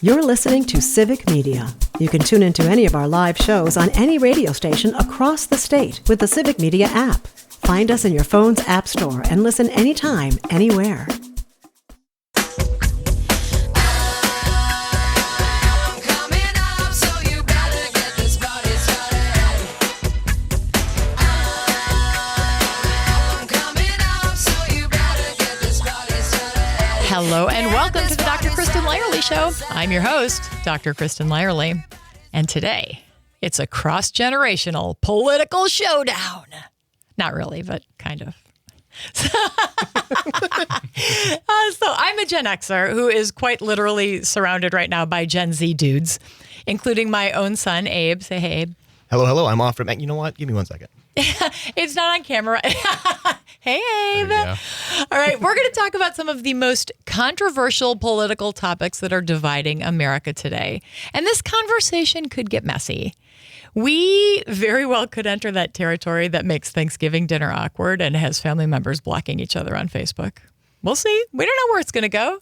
You're listening to Civic Media. You can tune into any of our live shows on any radio station across the state with the Civic Media app. Find us in your phone's app store and listen anytime, anywhere. Hello and welcome to the Dr. Kristen Lyerly Show. I'm your host, Dr. Kristen Lyerly. And today, it's a cross-generational political showdown. Not really, but kind of. So I'm a Gen Xer who is quite literally surrounded right now by Gen Z dudes, including my own son, Abe. Say hey, Abe. Hello. I'm off from... You know what? Give me 1 second. It's not on camera. Hey, Abe. All right, we're going to talk about some of the most controversial political topics that are dividing America today. And this conversation could get messy. We very well could enter that territory that makes Thanksgiving dinner awkward and has family members blocking each other on Facebook. We'll see. We don't know where it's going to go.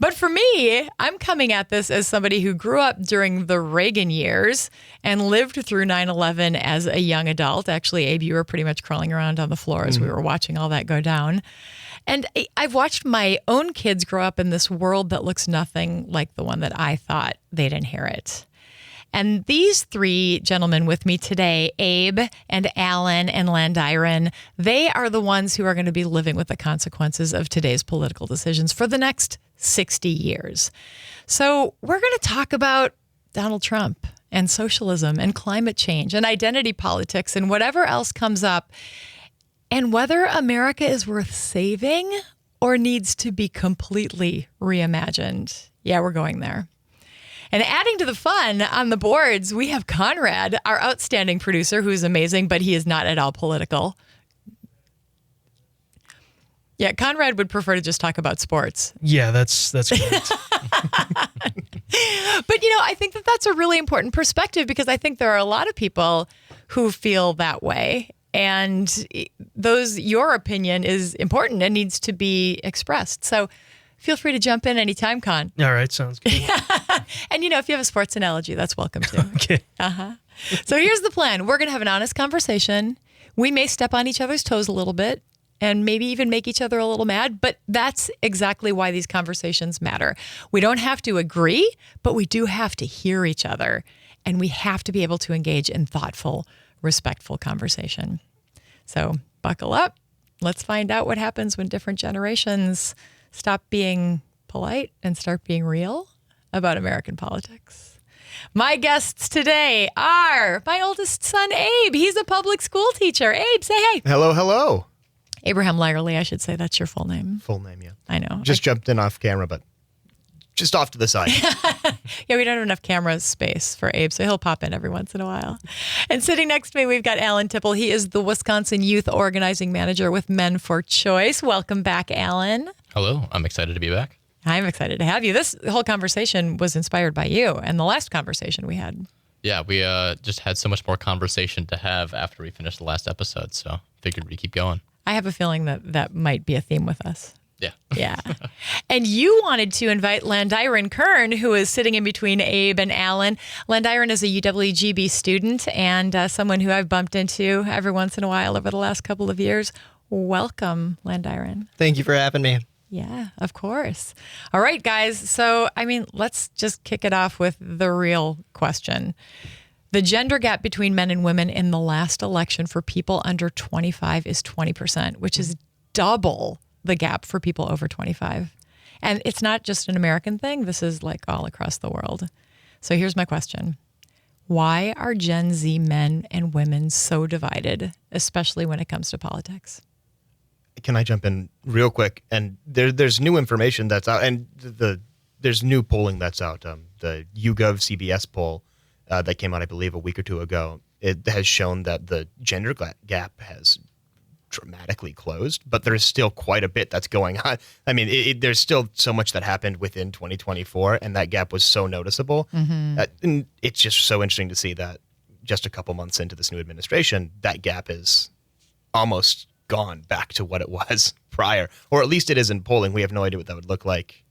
But for me, I'm coming at this as somebody who grew up during the Reagan years and lived through 9/11 as a young adult. Actually, Abe, you were pretty much crawling around on the floor as we were watching all that go down. And I've watched my own kids grow up in this world that looks nothing like the one that I thought they'd inherit. And these three gentlemen with me today, Abe and Alan and Landiron, they are the ones who are going to be living with the consequences of today's political decisions for the next 60 years. So we're going to talk about Donald Trump and socialism and climate change and identity politics and whatever else comes up, and whether America is worth saving or needs to be completely reimagined. Yeah, we're going there. And adding to the fun on the boards, we have Conrad, our outstanding producer, who's amazing, but he is not at all political. Yeah, Conrad would prefer to just talk about sports. Yeah, that's great. But, I think that that's a really important perspective because I think there are a lot of people who feel that way. And your opinion is important and needs to be expressed. So feel free to jump in anytime, Con. All right, sounds good. And, if you have a sports analogy, that's welcome too. Okay. So here's the plan. We're going to have an honest conversation. We may step on each other's toes a little bit and maybe even make each other a little mad, but that's exactly why these conversations matter. We don't have to agree, but we do have to hear each other, and we have to be able to engage in thoughtful, respectful conversation. So buckle up. Let's find out what happens when different generations stop being polite and start being real about American politics. My guests today are my oldest son, Abe. He's a public school teacher. Abe, say hey. Hello. Abraham Lyerly, I should say. That's your full name. Full name, yeah. I know. Just jumped in off camera, but just off to the side. Yeah, we don't have enough camera space for Abe, so he'll pop in every once in a while. And sitting next to me, we've got Alan Tipple. He is the Wisconsin Youth Organizing Manager with Men for Choice. Welcome back, Alan. Hello. I'm excited to be back. I'm excited to have you. This whole conversation was inspired by you and the last conversation we had. Yeah, we just had so much more conversation to have after we finished the last episode, so figured we'd keep going. I have a feeling that might be a theme with us. Yeah. Yeah. And you wanted to invite Landiron Kern, who is sitting in between Abe and Alan. Landiron is a UWGB student and someone who I've bumped into every once in a while over the last couple of years. Welcome, Landiron. Thank you for having me. Yeah, of course. All right, guys. So, let's just kick it off with the real question. The gender gap between men and women in the last election for people under 25 is 20%, which is double the gap for people over 25. And it's not just an American thing. This is like all across the world. So here's my question. Why are Gen Z men and women so divided, especially when it comes to politics? Can I jump in real quick? And there's new information that's out, and there's new polling that's out. The YouGov CBS poll that came out, I believe, a week or two ago. It has shown that the gender gap has dramatically closed, but there's still quite a bit that's going on. There's still so much that happened within 2024, and that gap was so noticeable. And it's just so interesting to see that just a couple months into this new administration, that gap is almost gone back to what it was prior, or at least it is in polling. We have no idea what that would look like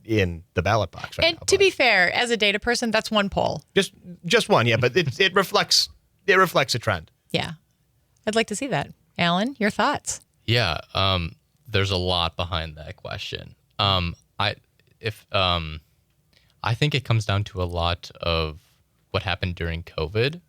in the ballot box right And now. to be fair, as a data person, that's one poll. Just one, yeah, but it reflects a trend. Yeah. I'd like to see that. Alan, your thoughts? Yeah, there's a lot behind that question. I think it comes down to a lot of what happened during COVID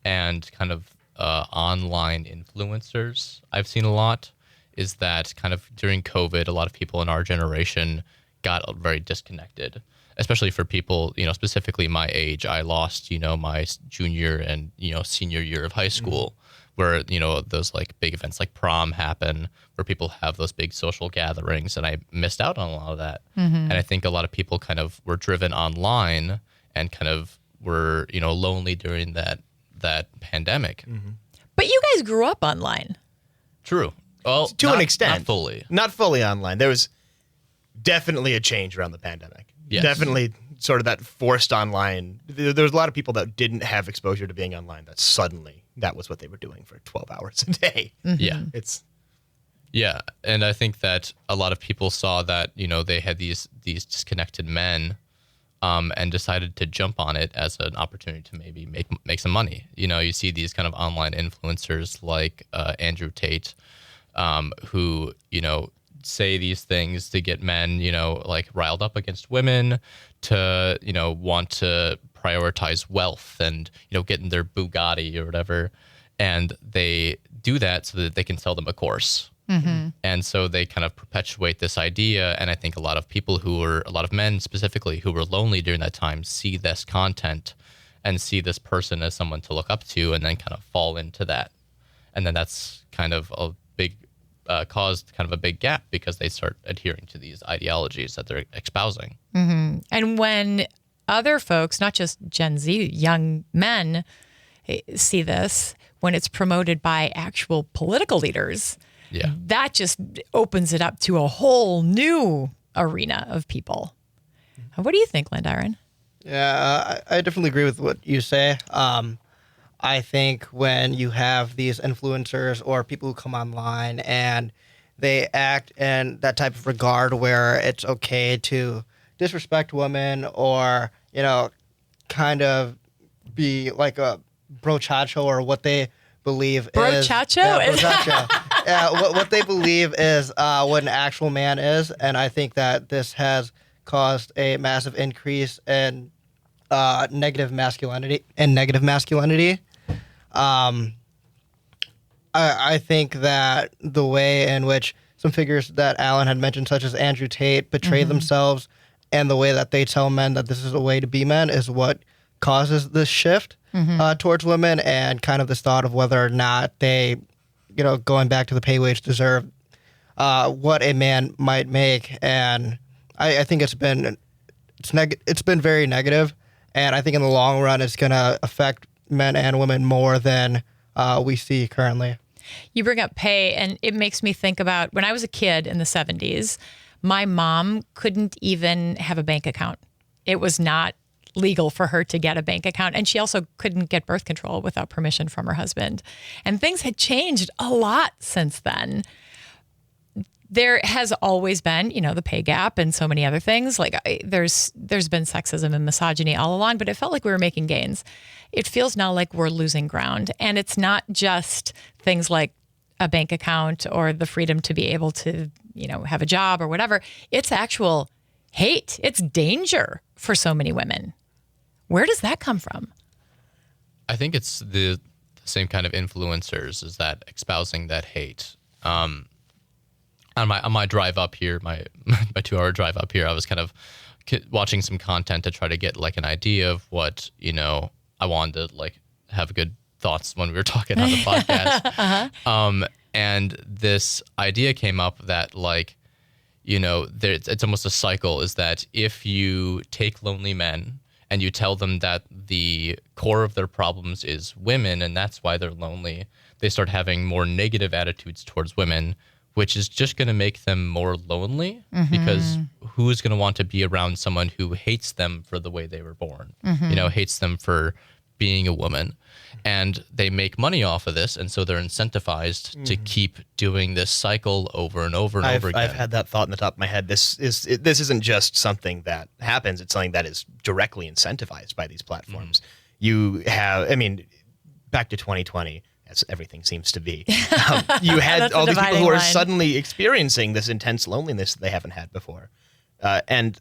and kind of online influencers. I've seen a lot is that kind of during COVID, a lot of people in our generation got very disconnected, especially for people, specifically my age. I lost, my junior and, senior year of high school where, those like big events like prom happen where people have those big social gatherings. And I missed out on a lot of that. And I think a lot of people kind of were driven online and kind of were, lonely during that pandemic. But you guys grew up online. True. Well, To an extent. Not fully. Not fully online. There was definitely a change around the pandemic. Yes. Definitely sort of that forced online. There was a lot of people that didn't have exposure to being online that suddenly that was what they were doing for 12 hours a day. Yeah. Yeah. And I think that a lot of people saw that, they had these disconnected men and decided to jump on it as an opportunity to maybe make some money. You see these kind of online influencers like Andrew Tate who, say these things to get men, like riled up against women, to, want to prioritize wealth and, get in their Bugatti or whatever. And they do that so that they can sell them a course. And so they kind of perpetuate this idea. And I think a lot of men specifically who were lonely during that time see this content and see this person as someone to look up to and then kind of fall into that. And then that's kind of a big caused kind of a big gap because they start adhering to these ideologies that they're espousing. And when other folks, not just Gen Z, young men see this, when it's promoted by actual political leaders, that just opens it up to a whole new arena of people. What do you think, Lindiron? Yeah, I definitely agree with what you say. I think when you have these influencers or people who come online and they act in that type of regard where it's okay to disrespect women or, kind of be like a brochacho or what they believe is... Brochacho? Yeah, brochacho. Yeah, what they believe is what an actual man is. And I think that this has caused a massive increase in negative masculinity. I think that the way in which some figures that Alan had mentioned, such as Andrew Tate, betray themselves and the way that they tell men that this is a way to be men is what causes this shift towards women and kind of this thought of whether or not they, going back to the pay wage deserve what a man might make. And I think it's been very negative. And I think in the long run, it's going to affect men and women more than we see currently. You bring up pay, and it makes me think about when I was a kid in the 70s, my mom couldn't even have a bank account. It was not legal for her to get a bank account. And she also couldn't get birth control without permission from her husband. And things had changed a lot since then. There has always been, the pay gap and so many other things. Like there's been sexism and misogyny all along, but it felt like we were making gains. It feels now like we're losing ground. And it's not just things like a bank account or the freedom to be able to, have a job or whatever. It's actual hate. It's danger for so many women. Where does that come from? I think it's the same kind of influencers as that espousing that hate. On my drive up here, my 2-hour drive up here, I was kind of watching some content to try to get like an idea of what, I wanted to like have good thoughts when we were talking on the podcast. And this idea came up that like, it's almost a cycle is that if you take lonely men and you tell them that the core of their problems is women and that's why they're lonely, they start having more negative attitudes towards women, which is just going to make them more lonely because who is going to want to be around someone who hates them for the way they were born, hates them for being a woman. And they make money off of this, and so they're incentivized to keep doing this cycle over and over and over again. I've had that thought in the top of my head. This isn't just something that happens. It's something that is directly incentivized by these platforms. You have, I mean, back to 2020, as everything seems to be, you had all these people who are suddenly experiencing this intense loneliness that they haven't had before. And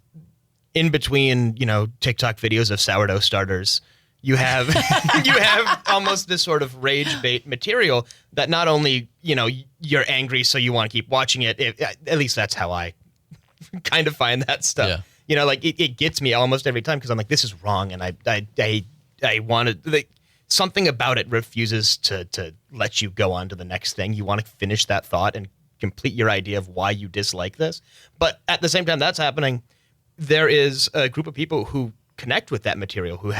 in between, TikTok videos of sourdough starters, you have almost this sort of rage bait material that not only, you're angry so you want to keep watching it. At least that's how I kind of find that stuff. Yeah. It gets me almost every time because I'm like, this is wrong. And I want to, something about it refuses to let you go on to the next thing. You want to finish that thought and complete your idea of why you dislike this. But at the same time that's happening, there is a group of people who connect with that material, who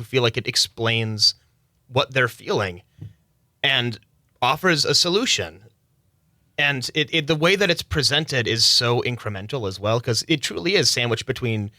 feel like it explains what they're feeling and offers a solution. And the way that it's presented is so incremental as well, because it truly is sandwiched between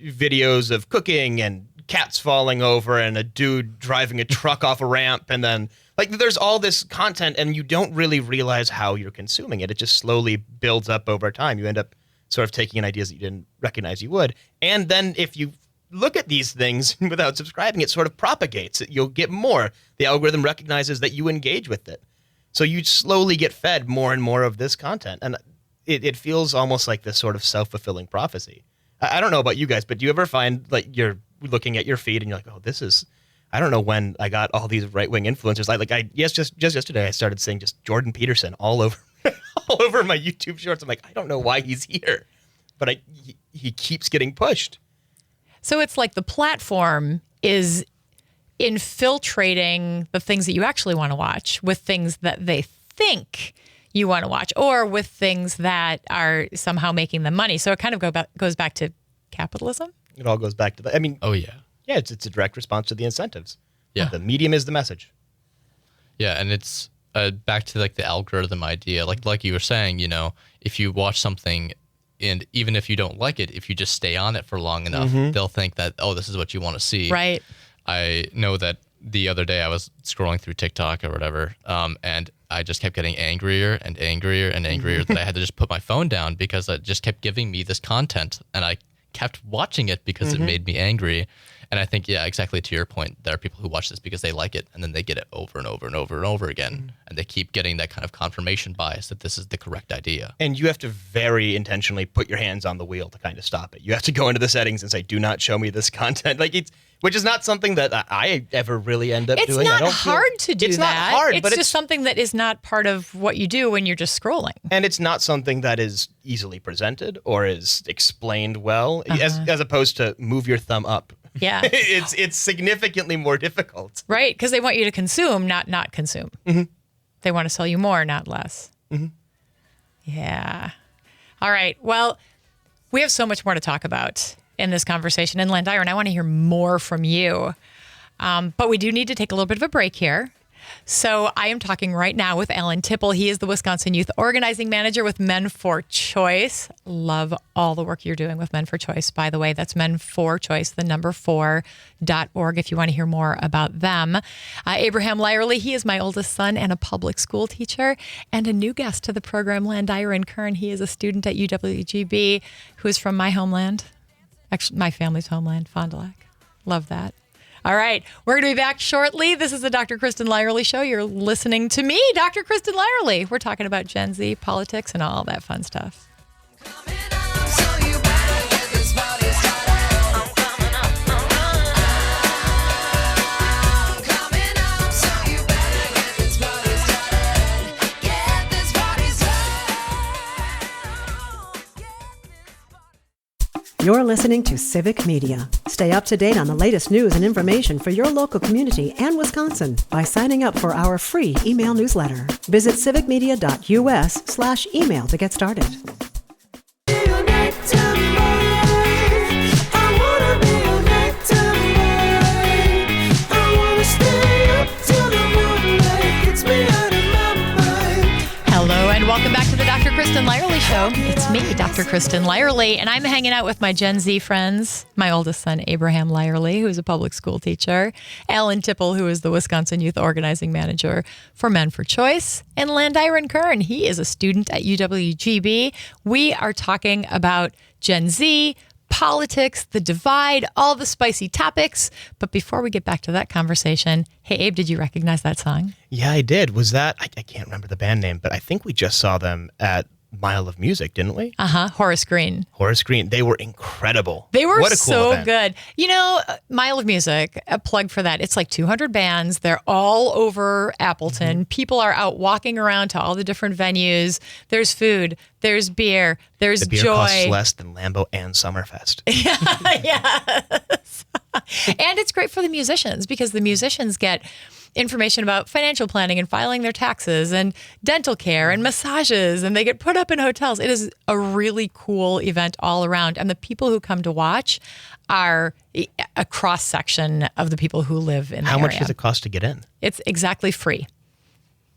videos of cooking and cats falling over and a dude driving a truck off a ramp. And then there's all this content and you don't really realize how you're consuming it. It just slowly builds up over time. You end up sort of taking in ideas that you didn't recognize you would. And then if you look at these things without subscribing, it sort of propagates. You'll get more. The algorithm recognizes that you engage with it. So you slowly get fed more and more of this content. And it feels almost like this sort of self-fulfilling prophecy. I don't know about you guys, but do you ever find you're looking at your feed and you're like, oh, this is, I don't know when I got all these right-wing influencers. Just yesterday I started seeing just Jordan Peterson all over my YouTube shorts. I'm like, I don't know why he's here, but he keeps getting pushed. So it's like the platform is infiltrating the things that you actually want to watch with things that they think you want to watch, or with things that are somehow making them money. So it kind of goes back to capitalism. It all goes back to that. I mean, oh yeah, yeah. It's a direct response to the incentives. Yeah, the medium is the message. Yeah, and it's back to the algorithm idea. Like you were saying, if you watch something. And even if you don't like it, if you just stay on it for long enough, they'll think that, oh, this is what you want to see. Right. I know that the other day I was scrolling through TikTok or whatever, and I just kept getting angrier and angrier and angrier that I had to just put my phone down because it just kept giving me this content. And I kept watching it because it made me angry. And I think, yeah, exactly to your point, there are people who watch this because they like it, and then they get it over and over and over and over again. And they keep getting that kind of confirmation bias that this is the correct idea. And you have to very intentionally put your hands on the wheel to kind of stop it. You have to go into the settings and say, do not show me this content. Which is not something that I ever really end up doing. It's not hard to do that. It's not hard, but it's just something that is not part of what you do when you're just scrolling. And it's not something that is easily presented or is explained well, as opposed to move your thumb up. Yeah. It's significantly more difficult. Right, because they want you to consume, not consume. They want to sell you more, not less. Yeah. All right. Well, we have so much more to talk about in this conversation. And Landiron, I want to hear more from you. But we do need to take a little bit of a break here. So I am talking right now with Alan Tipple. He is the Wisconsin Youth Organizing Manager with Men for Choice. Love all the work you're doing with Men for Choice, by the way. That's Men for Choice, the number 4.org, if you want to hear more about them. Abraham Lyerly, he is my oldest son and a public school teacher, and a new guest to the program, Landiron Kern. He is a student at UWGB who is from my homeland, actually my family's homeland, Fond du Lac. Love that. All right, we're going to be back shortly. This is the Dr. Kristen Lyerly Show. You're listening to me, Dr. Kristen Lyerly. We're talking about Gen Z, politics, and all that fun stuff. You're listening to Civic Media. Stay up to date on the latest news and information for your local community and Wisconsin by signing up for our free email newsletter. Visit civicmedia.us/email to get started. Hello and welcome back to the Dr. Kristen Lyerly Show. show. It's me, Dr. Kristen Lyerly, and I'm hanging out with my Gen Z friends, my oldest son, Abraham Lyerly, who is a public school teacher, Alan Tipple, who is the Wisconsin Youth Organizing Manager for Men for Choice, and Landiron Kern. He is a student at UWGB. We are talking about Gen Z, politics, the divide, all the spicy topics. But before we get back to that conversation, hey, Abe, did you recognize that song? Yeah, I did. Was that, I can't remember the band name, but I think we just saw them at Mile of Music, didn't we? Horace Green. Horace Green. They were incredible. They were what a cool so event. good. You know, Mile of Music, a plug for that. It's like 200 bands. They're all over Appleton. Mm-hmm. People are out walking around to all the different venues. There's food. There's beer. There's the beer joy. Costs less than Lambeau and Summerfest. Yes. And it's great for the musicians because the musicians get information about financial planning and filing their taxes and dental care and massages, and they get put up in hotels. It is a really cool event all around. And the people who come to watch are a cross section of the people who live in the area. How much does it cost to get in? It's exactly free.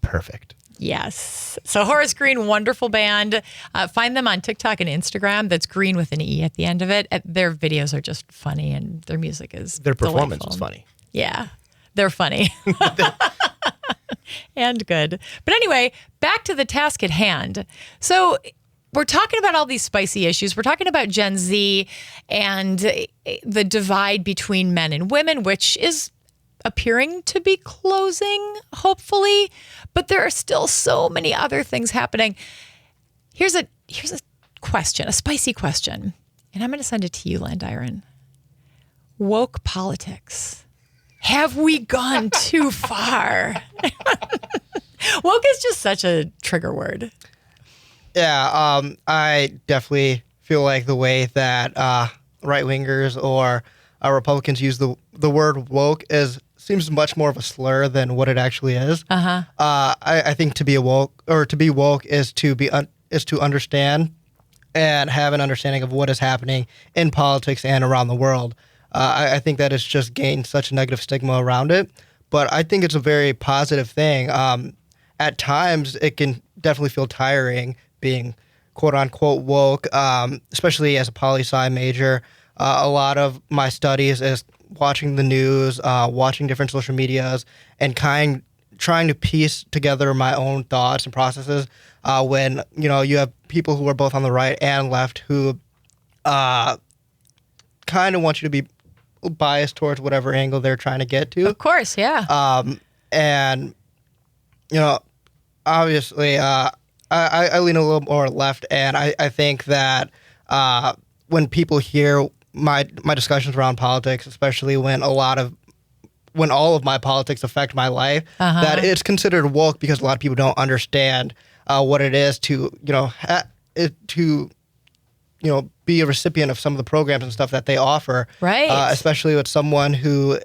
Perfect. Yes. So Horace Green, wonderful band. Find them on TikTok and Instagram. That's Green with an E at the end of it. Their videos are just funny and their music is Their performance delightful. is funny. Yeah. They're funny. And good. But anyway, back to the task at hand. So we're talking about all these spicy issues. We're talking about Gen Z and the divide between men and women, which is appearing to be closing, hopefully. But there are still so many other things happening. Here's a question, a spicy question. And I'm going to send it to you, Landiron. Woke politics. Have we gone too far? Woke is just such a trigger word. Yeah, I definitely feel like the way that right-wingers or Republicans use the word woke seems much more of a slur than what it actually is. I think to be woke is to understand and have an understanding of what is happening in politics and around the world. I think that it's just gained such a negative stigma around it, but I think it's a very positive thing. At times, it can definitely feel tiring being quote-unquote woke, especially as a poli-sci major. A lot of my studies is watching the news, watching different social medias, and trying to piece together my own thoughts and processes when you have people who are both on the right and left who kind of want you to be biased towards whatever angle they're trying to get to. Of course, yeah. And obviously, I lean a little more left, and I think that when people hear my discussions around politics, especially when all of my politics affect my life, that it's considered woke because a lot of people don't understand what it is to be a recipient of some of the programs and stuff that they offer. Right. Especially with someone who,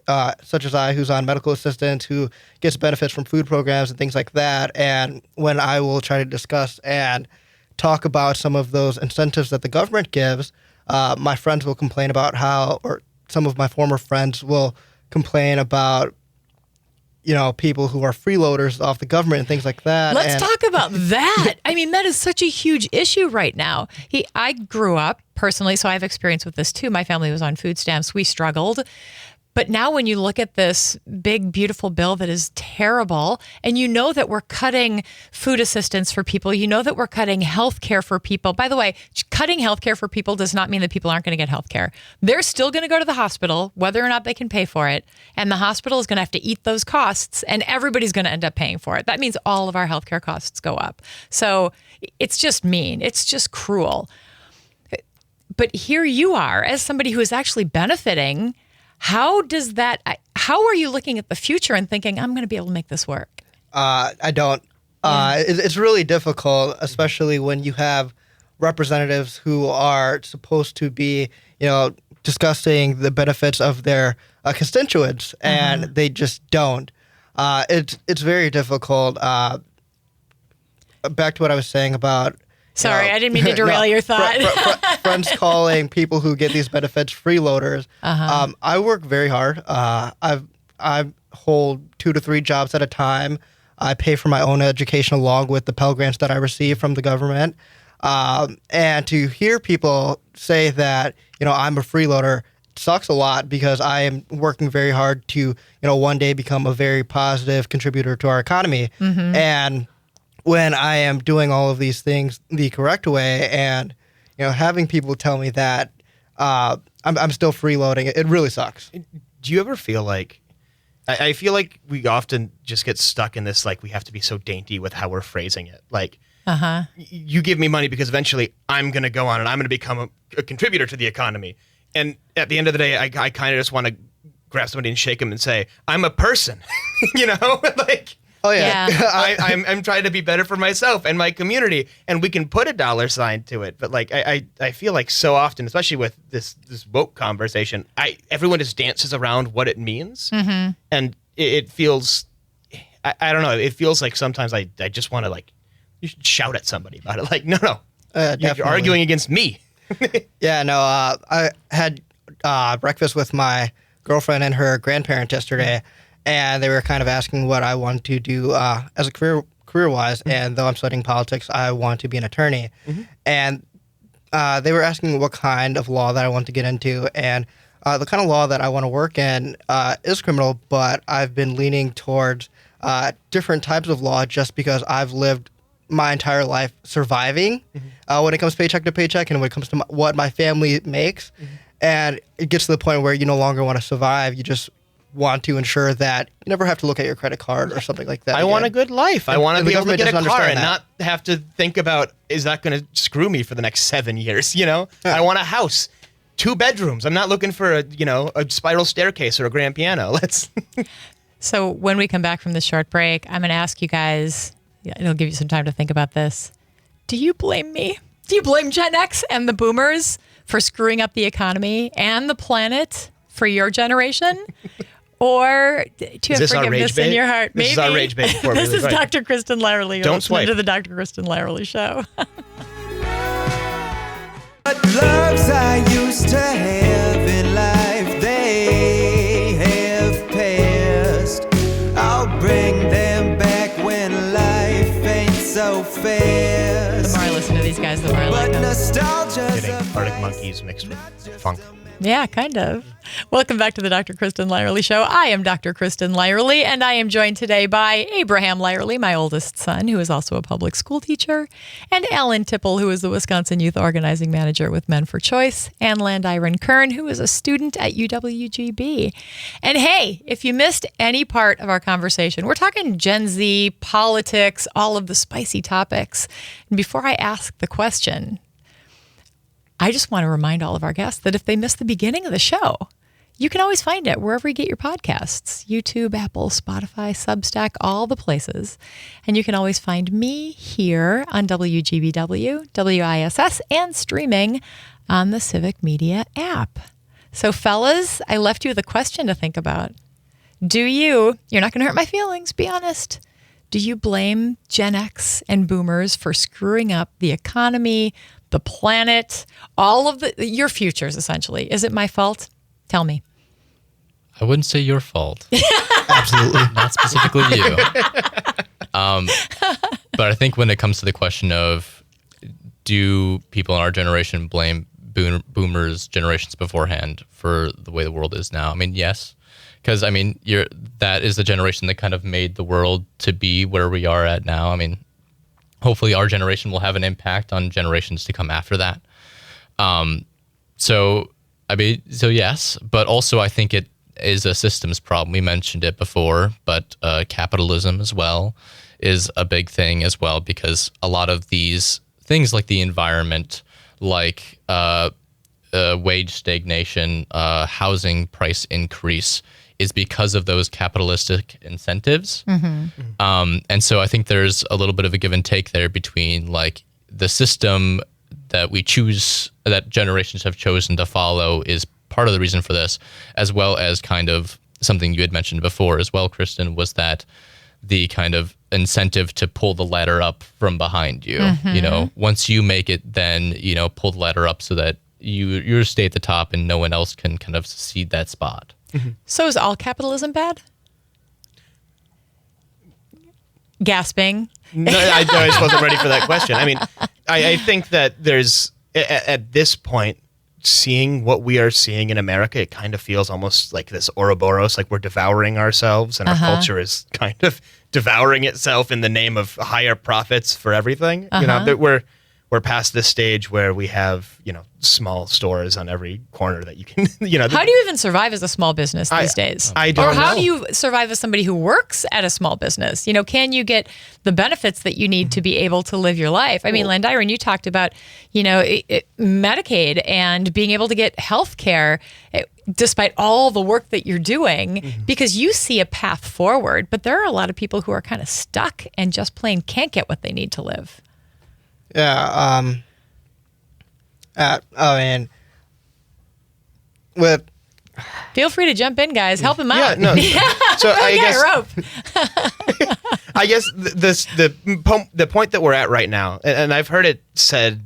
such as I, who's on medical assistance, who gets benefits from food programs and things like that. And when I will try to discuss and talk about some of those incentives that the government gives, my friends will complain about or some of my former friends will complain about, people who are freeloaders off the government and things like that. Let's talk about that. I mean, that is such a huge issue right now. I grew up personally, so I have experience with this too. My family was on food stamps. We struggled. But now when you look at this big, beautiful bill that is terrible, and you know that we're cutting food assistance for people, you know that we're cutting health care for people. By the way, cutting health care for people does not mean that people aren't going to get health care. They're still going to go to the hospital, whether or not they can pay for it. And the hospital is going to have to eat those costs, and everybody's going to end up paying for it. That means all of our health care costs go up. So it's just mean. It's just cruel. But here you are, as somebody who is actually benefiting. How are you looking at the future and thinking, I'm going to be able to make this work? I don't. It's really difficult, especially when you have representatives who are supposed to be, discussing the benefits of their constituents, and they just don't. It's very difficult. Back to what I was saying about. Sorry, I didn't mean to derail your thought. Friends calling people who get these benefits freeloaders. I work very hard. I hold 2 to 3 jobs at a time. I pay for my own education along with the Pell Grants that I receive from the government. And to hear people say that, I'm a freeloader sucks a lot, because I am working very hard to, one day become a very positive contributor to our economy. And when I am doing all of these things the correct way, and, having people tell me that I'm still freeloading, it really sucks. Do you ever feel like, I feel like we often just get stuck in this, like, we have to be so dainty with how we're phrasing it. Like, you give me money because eventually I'm going to go on and I'm going to become a contributor to the economy. And at the end of the day, I kind of just want to grab somebody and shake them and say, I'm a person, like, oh yeah, I'm trying to be better for myself and my community, and we can put a dollar sign to it. But like, I feel like so often, especially with this woke conversation, everyone just dances around what it means, and it feels, I don't know, it feels like sometimes I just want to, like, you should shout at somebody about it. Like, no, you're arguing against me. Yeah, no, I had breakfast with my girlfriend and her grandparents yesterday, and they were kind of asking what I want to do as a career-wise. And though I'm studying politics, I want to be an attorney. And they were asking what kind of law that I want to get into. And the kind of law that I want to work in is criminal, but I've been leaning towards different types of law just because I've lived my entire life surviving when it comes paycheck to paycheck and when it comes to what my family makes. And it gets to the point where you no longer want to survive. You just want to ensure that you never have to look at your credit card or something like that. I want a good life. I want to be able to get a car and that. not have to think about, is that going to screw me for the next 7 years? I want a house, 2 bedrooms. I'm not looking for a spiral staircase or a grand piano. So when we come back from this short break, I'm going to ask you guys, it'll give you some time to think about this. Do you blame me? Do you blame Gen X and the boomers for screwing up the economy and the planet for your generation? Or do you have forgiveness in your heart? Maybe. This is our rage bait. This is Dr. Kristen Lyerly. Don't swipe. To the Dr. Kristen Lyerly Show. What loves I used to have in life, they have passed. I'll bring them back when life ain't so fast. The more I listen to these guys, the more I like them. Nostalgia's Getting Arctic Monkeys mixed with funk. Yeah, kind of. Welcome back to the Dr. Kristen Lyerly Show. I am Dr. Kristen Lyerly, and I am joined today by Abraham Lyerly, my oldest son, who is also a public school teacher, and Alan Tipple, who is the Wisconsin Youth Organizing Manager with Men for Choice, and Landiron Kern, who is a student at UWGB. And hey, if you missed any part of our conversation, we're talking Gen Z, politics, all of the spicy topics. And before I ask the question, I just want to remind all of our guests that if they missed the beginning of the show, you can always find it wherever you get your podcasts, YouTube, Apple, Spotify, Substack, all the places. And you can always find me here on WGBW, WISS, and streaming on the Civic Media app. So fellas, I left you with a question to think about. You're not going to hurt my feelings, be honest. Do you blame Gen X and boomers for screwing up the economy, the planet, all of your futures, essentially? Is it my fault? Tell me. I wouldn't say your fault. Absolutely. Not specifically you. But I think when it comes to the question of, do people in our generation blame boomers generations beforehand for the way the world is now? I mean, yes. Because, I mean, that is the generation that kind of made the world to be where we are at now. I mean, hopefully our generation will have an impact on generations to come after that. So yes, but also I think it is a systems problem. We mentioned it before, but capitalism as well is a big thing as well, because a lot of these things like the environment, like wage stagnation, housing price increase, is because of those capitalistic incentives. And so I think there's a little bit of a give and take there between like the system that we choose, that generations have chosen to follow, is part of the reason for this, as well as kind of something you had mentioned before as well, Kristen, was that the kind of incentive to pull the ladder up from behind you. Once you make it, then, pull the ladder up so that you stay at the top and no one else can kind of cede that spot. So is all capitalism bad? Gasping. No, I just wasn't ready for that question. I mean, I think that there's, at this point, seeing what we are seeing in America, it kind of feels almost like this Ouroboros, like we're devouring ourselves, and our culture is kind of devouring itself in the name of higher profits for everything. You know, that we're past this stage where we have, you know, small stores on every corner that you can, you know. How do you even survive as a small business these days? I don't know. Or how do you survive as somebody who works at a small business? You know, can you get the benefits that you need to be able to live your life? I mean, Landiron, you talked about, you know, Medicaid and being able to get health care despite all the work that you're doing, because you see a path forward. But there are a lot of people who are kind of stuck and just plain can't get what they need to live. Yeah. And with Feel free to jump in, guys. Help him out. Yeah, no. So I guess a rope. I guess the point that we're at right now, and I've heard it said,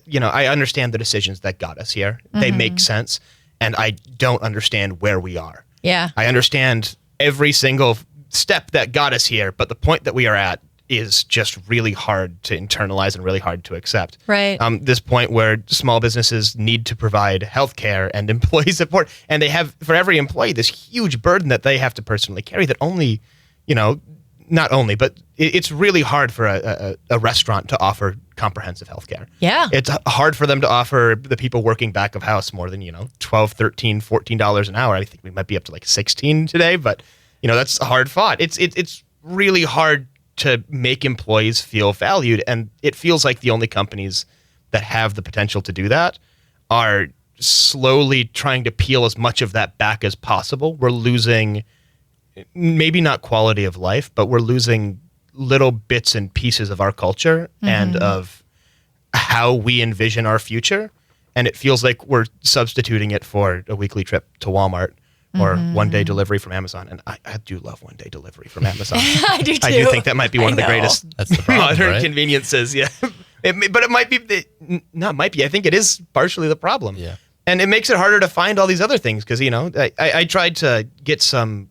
you know, I understand the decisions that got us here. They make sense, and I don't understand where we are. Yeah. I understand every single step that got us here, but the point that we are at is just really hard to internalize and really hard to accept. Right. This point where small businesses need to provide healthcare and employee support, and they have, for every employee, this huge burden that they have to personally carry that only, you know, not only, but it's really hard for a restaurant to offer comprehensive healthcare. Yeah. It's hard for them to offer the people working back of house more than, you know, $12, $13, $14 an hour. I think we might be up to like 16 today, but, you know, that's hard fought. It's really hard to make employees feel valued, and it feels like the only companies that have the potential to do that are slowly trying to peel as much of that back as possible. We're losing maybe not quality of life, but we're losing little bits and pieces of our culture and of how we envision our future, and it feels like we're substituting it for a weekly trip to Walmart or one-day delivery from Amazon. And I do love one-day delivery from Amazon. I do too. I do think that might be one of the greatest That's the problem, modern right? conveniences. Yeah, but it might be, not might be. I think it is partially the problem. Yeah. And it makes it harder to find all these other things because, you know, I tried to get some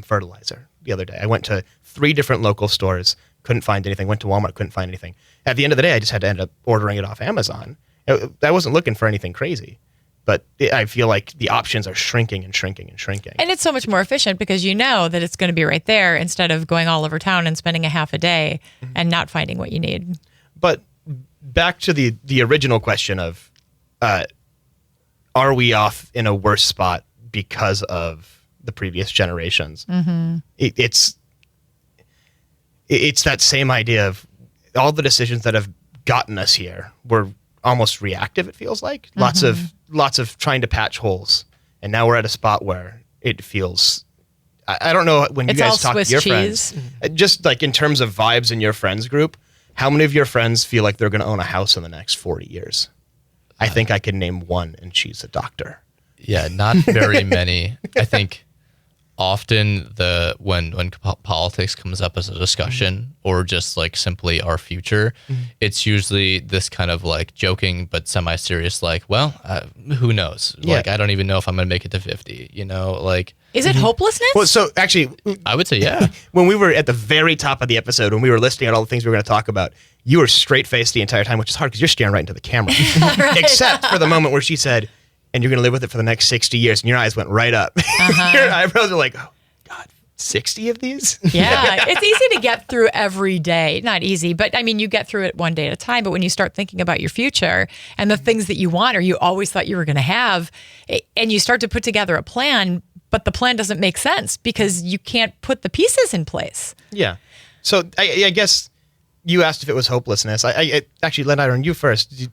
fertilizer the other day. I went to 3 different local stores, couldn't find anything. Went to Walmart, couldn't find anything. At the end of the day, I just had to end up ordering it off Amazon. I wasn't looking for anything crazy. But I feel like the options are shrinking and shrinking and shrinking. And it's so much more efficient because you know that it's going to be right there instead of going all over town and spending a half a day and not finding what you need. But back to the original question of, are we off in a worse spot because of the previous generations? It's that same idea of all the decisions that have gotten us here were almost reactive, it feels like. Lots of trying to patch holes. And now we're at a spot where it feels, I don't know, when you It's guys all talk Swiss to your cheese. friends, just like in terms of vibes in your friends group, how many of your friends feel like they're going to own a house in the next 40 years? I think I can name one, and she's a doctor. Yeah, not very many. I think often when politics comes up as a discussion or just like simply our future, it's usually this kind of like joking but semi-serious, like, well, who knows? Yeah. Like, I don't even know if I'm gonna make it to 50. You know, like. Is it hopelessness? Well, so actually, I would say, yeah. when we were at the very top of the episode, when we were listing out all the things we were going to talk about, you were straight-faced the entire time, which is hard because you're staring right into the camera. Except for the moment where she said, and you're going to live with it for the next 60 years, and your eyes went right up. Your eyebrows are like, oh, God, 60 of these? Yeah, it's easy to get through every day. Not easy, but I mean, you get through it one day at a time. But when you start thinking about your future and the things that you want or you always thought you were going to have, and you start to put together a plan, but the plan doesn't make sense because you can't put the pieces in place. Yeah. So I guess you asked if it was hopelessness. I actually, Landiron, you first.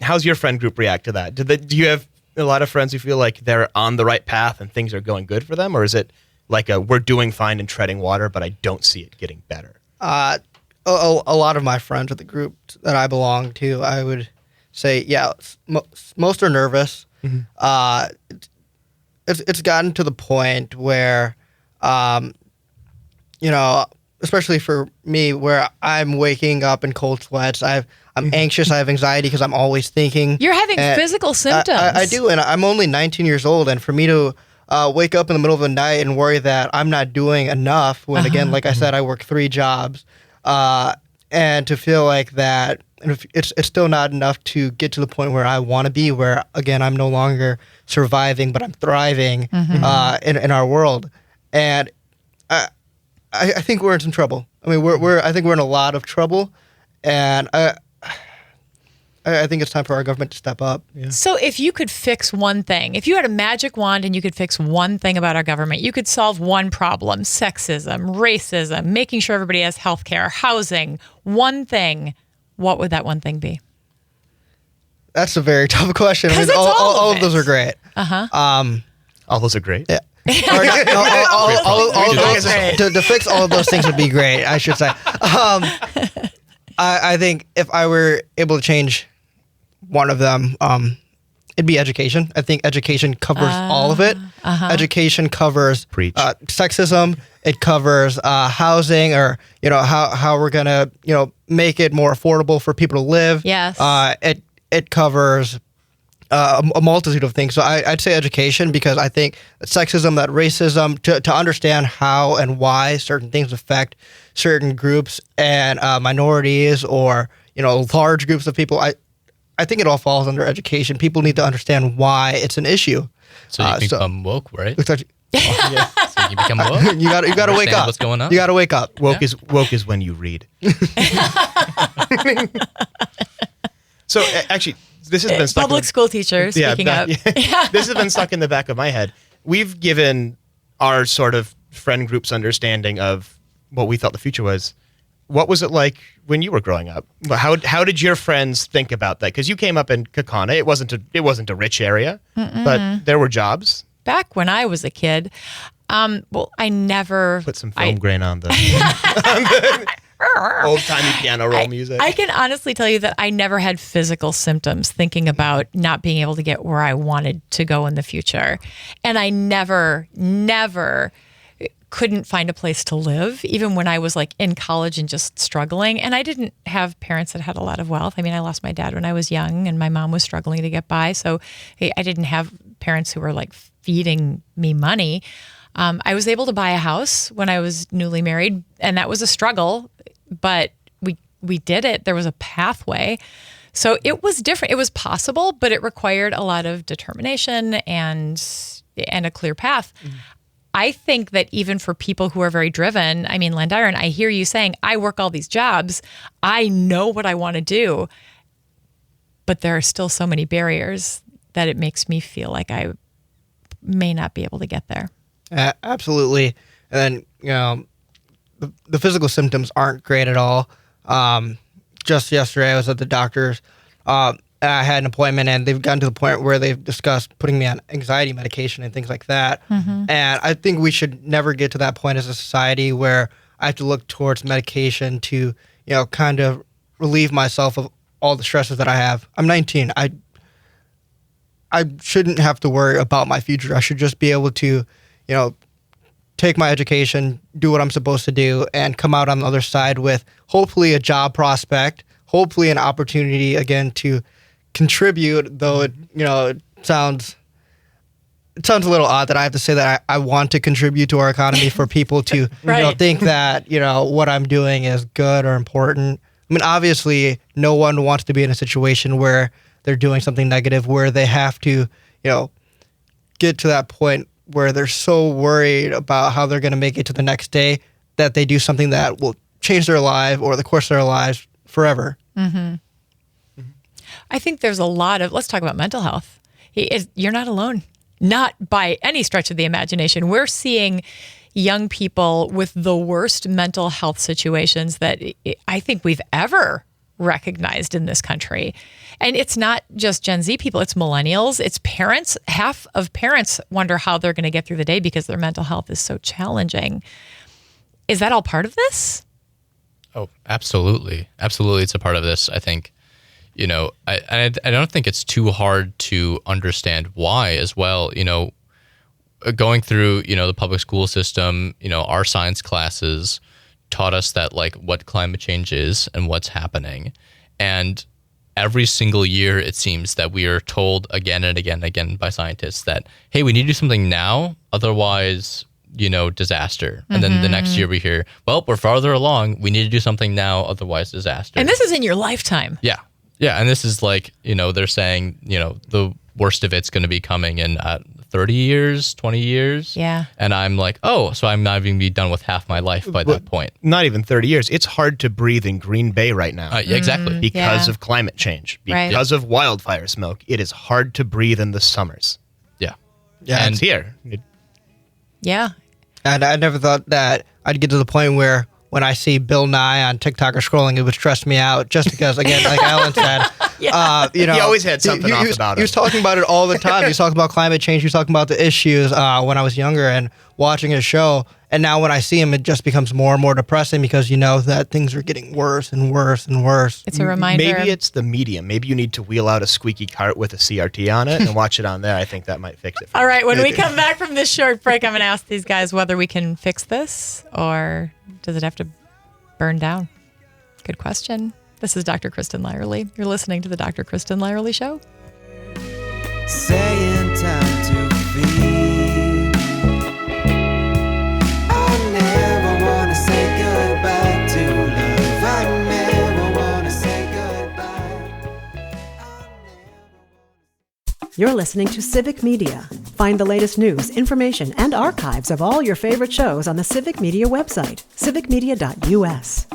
How's your friend group react to that? Do you have a lot of friends who feel like they're on the right path and things are going good for them? Or is it like we're doing fine and treading water, but I don't see it getting better? a lot of my friends with the group that I belong to, I would say, yeah, most are nervous. It's gotten to the point where, you know, especially for me, where I'm waking up in cold sweats. I'm anxious. I have anxiety because I'm always thinking. You're having physical symptoms. I do, and I'm only 19 years old, and for me to wake up in the middle of the night and worry that I'm not doing enough, when again, like I said, I work 3 jobs, and to feel like that and if it's still not enough to get to the point where I want to be, where again I'm no longer surviving, but I'm thriving in our world. And I think we're in some trouble. I mean, I think we're in a lot of trouble, and I think it's time for our government to step up. Yeah. So if you could fix one thing, if you had a magic wand and you could fix one thing about our government, you could solve one problem: sexism, racism, making sure everybody has health care, housing, one thing, what would that one thing be? That's a very tough question. I mean, It's all of those are great. All those are great. Yeah. To fix all of those things would be great, I should say. I think if I were able to change one of them, it'd be education. I think education covers all of it. Education covers sexism. It covers housing, or how we're gonna make it more affordable for people to live. Yes. It covers a multitude of things. So I'd say education, because I think that sexism, that racism, to understand how and why certain things affect certain groups and minorities, or large groups of people. I think it all falls under education. People need to understand why it's an issue. So you become woke, right? So you become woke. you got to wake up. What's going on? You got to wake up. Woke is when you read. So actually, this has been stuck Public school teachers speaking up. This has been stuck in the back of my head. We've given our sort of friend group's understanding of what we thought the future was. What was it like when you were growing up? How did your friends think about that? Because you came up in Kaukauna. It wasn't a rich area, but there were jobs. Back when I was a kid, I never Put some film grain on the old-timey piano roll music. I can honestly tell you that I never had physical symptoms thinking about not being able to get where I wanted to go in the future. And I never couldn't find a place to live, even when I was like in college and just struggling. And I didn't have parents that had a lot of wealth. I mean, I lost my dad when I was young, and my mom was struggling to get by. So I didn't have parents who were like feeding me money. I was able to buy a house when I was newly married, and that was a struggle, but we did it. There was a pathway. So it was different. It was possible, but it required a lot of determination and a clear path. I think that even for people who are very driven, I mean, Landiron, I hear you saying, I work all these jobs. I know what I want to do, but there are still so many barriers that it makes me feel like I may not be able to get there. Absolutely. And then, the physical symptoms aren't great at all. Just yesterday, I was at the doctor's. I had an appointment, and they've gotten to the point where they've discussed putting me on anxiety medication and things like that. And I think we should never get to that point as a society where I have to look towards medication to, kind of relieve myself of all the stresses that I have. I'm 19. I shouldn't have to worry about my future. I should just be able to, take my education, do what I'm supposed to do, and come out on the other side with hopefully a job prospect, hopefully an opportunity again to contribute, though it sounds a little odd that I have to say that I want to contribute to our economy for people to think that what I'm doing is good or important. I mean, obviously, no one wants to be in a situation where they're doing something negative, where they have to get to that point where they're so worried about how they're going to make it to the next day that they do something that will change their life or the course of their lives forever. I think there's a lot of, let's talk about mental health. You're not alone, not by any stretch of the imagination. We're seeing young people with the worst mental health situations that I think we've ever recognized in this country. And it's not just Gen Z people, it's millennials, it's parents. Half of parents wonder how they're going to get through the day because their mental health is so challenging. Is that all part of this? Oh, absolutely. Absolutely. It's a part of this. I think, I don't think it's too hard to understand why as well. Going through, the public school system, our science classes taught us that what climate change is and what's happening. And every single year, it seems that we are told again and again and again by scientists that, hey, we need to do something now. Otherwise, disaster. And then the next year we hear, well, we're farther along. We need to do something now, otherwise disaster. And this is in your lifetime. Yeah. Yeah. And this is like, they're saying, the worst of it's going to be coming in 30 years, 20 years. Yeah. And I'm like, oh, so I'm not even be done with half my life by that point. Not even 30 years. It's hard to breathe in Green Bay right now. Yeah, exactly. Because of climate change, because of wildfire smoke. It is hard to breathe in the summers. Yeah. Yeah. And it's here. Yeah. And I never thought that I'd get to the point where when I see Bill Nye on TikTok or scrolling, it would stress me out just because, again, like Alan said, he always had something off about him. He was talking about it all the time. He was talking about climate change. He was talking about the issues when I was younger and watching his show. And now when I see him, it just becomes more and more depressing because you know that things are getting worse and worse and worse. It's a reminder. Maybe it's the medium. Maybe you need to wheel out a squeaky cart with a CRT on it and watch it on there. I think that might fix it. All right. When we come back from this short break, I'm going to ask these guys whether we can fix this or does it have to burn down? Good question. This is Dr. Kristen Lyerly. You're listening to the Dr. Kristen Lyerly Show. Saying time to feed. I never want to say goodbye to love. I never want to say goodbye. You're listening to Civic Media. Find the latest news, information, and archives of all your favorite shows on the Civic Media website, civicmedia.us.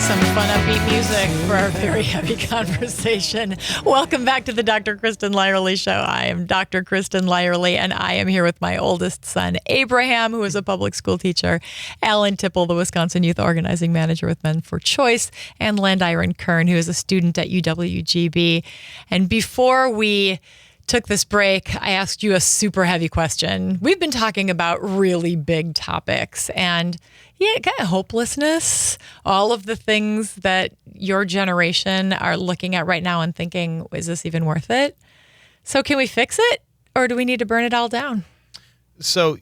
Some fun, upbeat music for our very heavy conversation. Welcome back to the Dr. Kristen Lyerly Show. I am Dr. Kristen Lyerly, and I am here with my oldest son, Abraham, who is a public school teacher, Alan Tipple, the Wisconsin Youth Organizing Manager with Men for Choice, and Landiron Kern, who is a student at UWGB. And before we took this break, I asked you a super heavy question. We've been talking about really big topics and kind of hopelessness, all of the things that your generation are looking at right now and thinking, is this even worth it? So can we fix it or do we need to burn it all down? So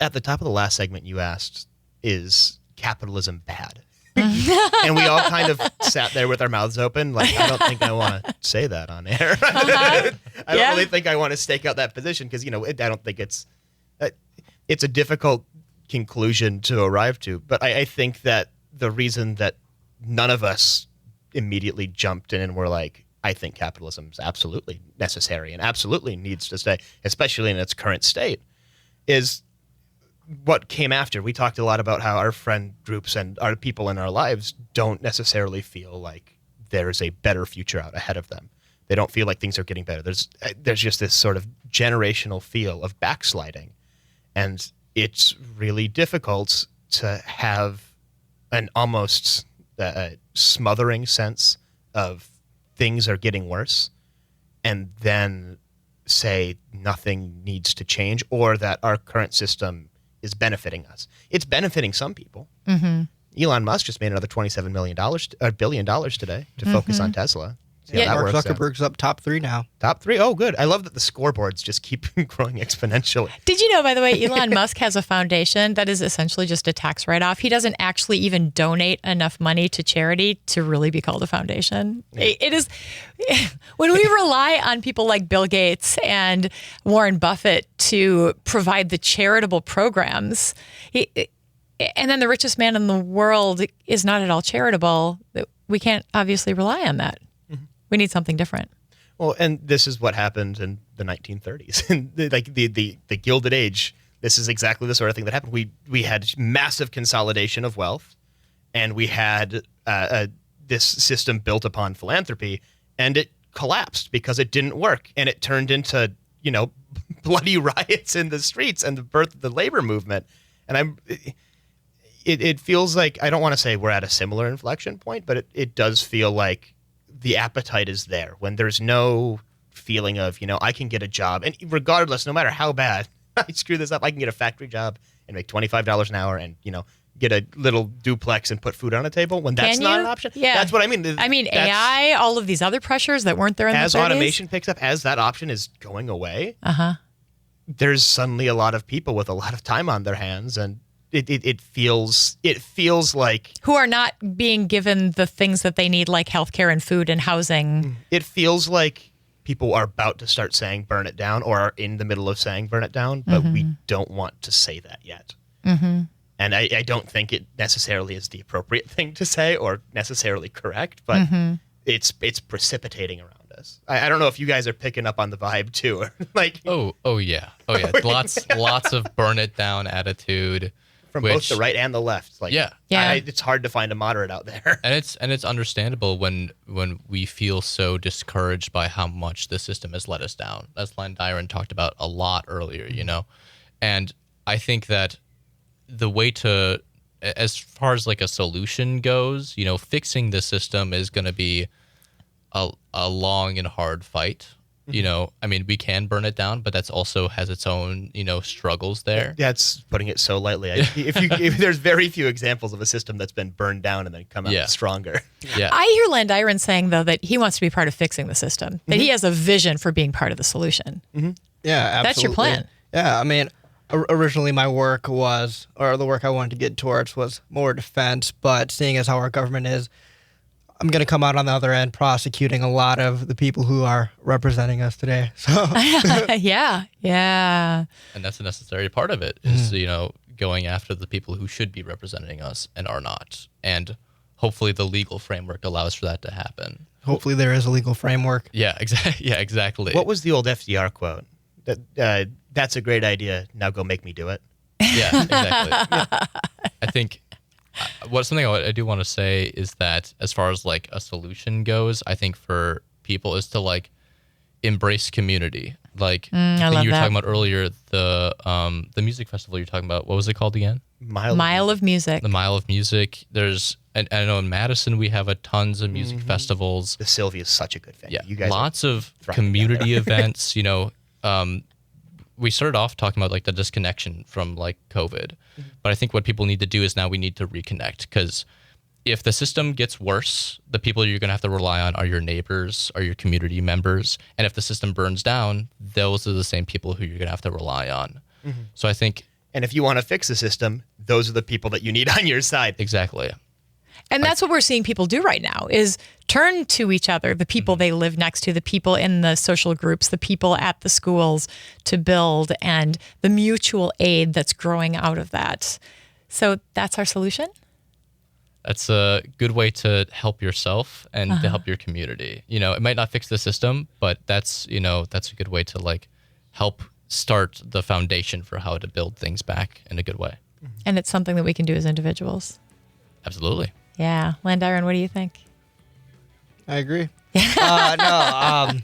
at the top of the last segment you asked, is capitalism bad? And we all kind of sat there with our mouths open, like, I don't think I want to say that on air. I don't really think I want to stake out that position because, I don't think it's a difficult conclusion to arrive to. But I think that the reason that none of us immediately jumped in and were like, I think capitalism is absolutely necessary and absolutely needs to stay, especially in its current state, is what came after. We talked a lot about how our friend groups and our people in our lives don't necessarily feel like there's a better future out ahead of them. They don't feel like things are getting better. There's just this sort of generational feel of backsliding. And it's really difficult to have an almost smothering sense of things are getting worse and then say nothing needs to change or that our current system is benefiting us. It's benefiting some people. Mm-hmm. Elon Musk just made another $27 billion today to focus on Tesla. Mark Zuckerberg's up top 3 now. Top 3? Oh, good. I love that the scoreboards just keep growing exponentially. Did you know, by the way, Elon Musk has a foundation that is essentially just a tax write-off. He doesn't actually even donate enough money to charity to really be called a foundation. Yeah. It is, when we rely on people like Bill Gates and Warren Buffett to provide the charitable programs, and then the richest man in the world is not at all charitable, we can't obviously rely on that. We need something different. Well, and this is what happened in the 1930s, like the Gilded Age. This is exactly the sort of thing that happened. We had massive consolidation of wealth, and we had this system built upon philanthropy, and it collapsed because it didn't work, and it turned into bloody riots in the streets and the birth of the labor movement. And it feels like, I don't want to say we're at a similar inflection point, but it does feel like the appetite is there when there's no feeling of, I can get a job. And regardless, no matter how bad I screw this up, I can get a factory job and make $25 an hour and, get a little duplex and put food on a table when that's not an option. Yeah. That's what I mean. AI, all of these other pressures that weren't there in the 30s. As automation picks up, as that option is going away, there's suddenly a lot of people with a lot of time on their hands and it feels like Who are not being given the things that they need, like healthcare and food and housing. it feels like people are about to start saying burn it down or are in the middle of saying burn it down, but we don't want to say that yet. And I don't think it necessarily is the appropriate thing to say or necessarily correct, but it's precipitating around us. I don't know if you guys are picking up on the vibe too. Like Oh yeah. Lots of burn it down attitude from both the right and the left. Like Yeah. it's hard to find a moderate out there. And it's understandable when we feel so discouraged by how much the system has let us down. As Len Dyron talked about a lot earlier, And I think that the way to, as far as like a solution goes, fixing the system is going to be a long and hard fight. I mean, we can burn it down, but that's also has its own, struggles there. That's putting it so lightly. If there's very few examples of a system that's been burned down and then come out stronger. Yeah. I hear Len Dyron saying, though, that he wants to be part of fixing the system, that he has a vision for being part of the solution. Yeah, absolutely. That's your plan. Yeah, I mean, originally my work was, or the work I wanted to get towards was more defense, but seeing as how our government is, I'm going to come out on the other end prosecuting a lot of the people who are representing us today. So Yeah. And that's a necessary part of it is, going after the people who should be representing us and are not. And hopefully the legal framework allows for that to happen. Hopefully there is a legal framework. Yeah, exactly. What was the old FDR quote? That's a great idea. Now go make me do it. Yeah, exactly. I think something I do want to say is that as far as like a solution goes, I think for people is to like embrace community. Like the thing you were talking about earlier, the music festival you're talking about. What was it called again? Mile of Music. The Mile of Music. And I know in Madison we have tons of music festivals. The Sylvia is such a good venue. Yeah, You guys lots of community events. We started off talking about like the disconnection from like COVID, but I think what people need to do is now we need to reconnect, because if the system gets worse, the people you're going to have to rely on are your neighbors, are your community members. And if the system burns down, those are the same people who you're going to have to rely on. So I think... And if you want to fix the system, those are the people that you need on your side. Exactly. And that's what we're seeing people do right now is turn to each other, the people they live next to, the people in the social groups, the people at the schools to build, and the mutual aid that's growing out of that. So that's our solution? That's a good way to help yourself and to help your community. It might not fix the system, but that's a good way to like help start the foundation for how to build things back in a good way. And it's something that we can do as individuals. Absolutely. Yeah. Len Dyron, what do you think? I agree. I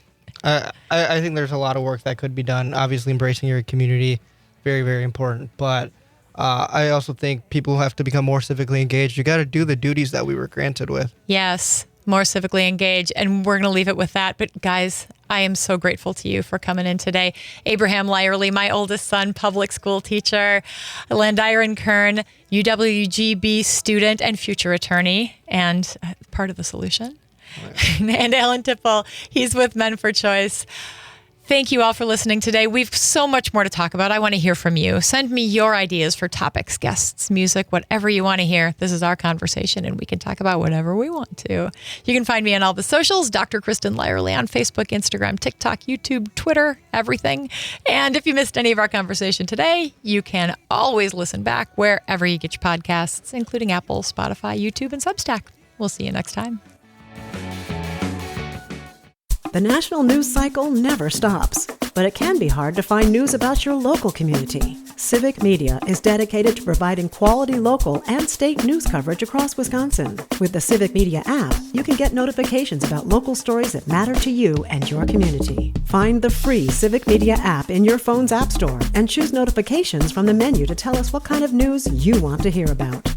think there's a lot of work that could be done. Obviously, embracing your community, very, very important. But I also think people have to become more civically engaged. You got to do the duties that we were granted with. Yes, more civically engaged. And we're going to leave it with that. But guys, I am so grateful to you for coming in today. Abraham Lyerly, my oldest son, public school teacher. Len Dyron Kern, UWGB student and future attorney, and part of the solution. And Alan Tipple, he's with Men for Choice. Thank you all for listening today. We've so much more to talk about. I want to hear from you. Send me your ideas for topics, guests, music, whatever you want to hear. This is our conversation, and we can talk about whatever we want to. You can find me on all the socials, Dr. Kristen Lyerly on Facebook, Instagram, TikTok, YouTube, Twitter, everything. And if you missed any of our conversation today, you can always listen back wherever you get your podcasts, including Apple, Spotify, YouTube, and Substack. We'll see you next time. The national news cycle never stops, but it can be hard to find news about your local community. Civic Media is dedicated to providing quality local and state news coverage across Wisconsin. With the Civic Media app, you can get notifications about local stories that matter to you and your community. Find the free Civic Media app in your phone's app store and choose notifications from the menu to tell us what kind of news you want to hear about.